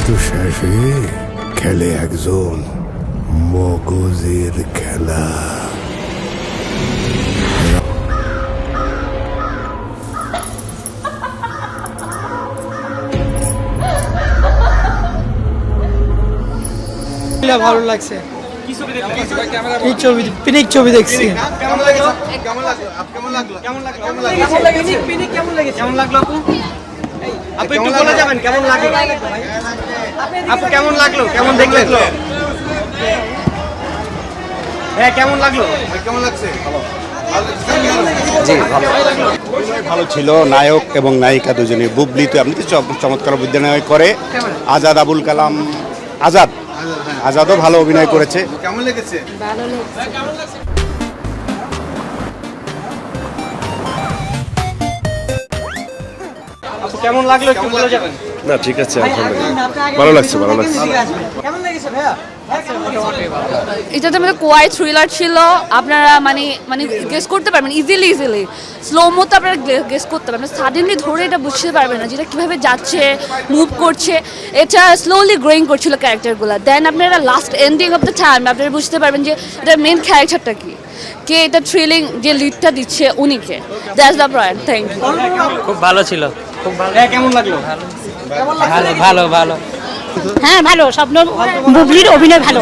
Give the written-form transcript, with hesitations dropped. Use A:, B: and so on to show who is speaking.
A: কিন্তু শেষে খেলে একজন মগজের খেলা।
B: ভালো লাগছে। এই ছবি পিনিক ছবি দেখছি।
C: কেমন লাগলো? কেমন লাগলো? কেমন লাগলো? কেমন লাগলো? কেমন লাগলো আপু? আপু একটু বলে যাবেন কেমন লাগলো? আপু কেমন লাগলো? কেমন দেখলেন? হ্যাঁ কেমন লাগলো? কেমন লাগছে?
D: জি ভালো ছিল। নায়ক এবং নায়িকা দুজনে বুবলি তো এমনিতে চমৎকার অভিনয় করে। আজাদ আবুল কালাম আজাদও ভালো অভিনয় করেছে।
C: কেমন লেগেছে? আপু কেমন লাগলো একটু বলে যাবেন?
E: না ঠিক আছে, ভালো লাগছে ভালো লাগছে।
C: কেমন লেগেছে ভাইয়া?
F: এটাতে মধ্যে কোয়াই থ্রিলার ছিল। আপনারা মানে গেস করতে পারবেন ইজিলি স্লো মোতে আপনারা গেস করতে পারবেন, সাডেনলি ধরে এটা বুঝতে পারবেন না যেটা কীভাবে যাচ্ছে, মুভ করছে। এটা স্লোলি গ্রোয়িং করছিল ক্যারেক্টারগুলো। দেন আপনারা last ending of the time আপনারা বুঝতে পারবেন যে এটা মেন ক্যারেক্টারটা কি, কে এটা থ্রিলিং যে লিডটা দিচ্ছে উনিকে। That's the point. Thank you.
G: খুব ভালো ছিল, খুব ভালো।
C: হ্যাঁ কেমন লাগলো?
G: ভালো ভালো ভালো।
H: হ্যাঁ ভালো, স্বপ্ন বুবলির অভিনয় ভালো।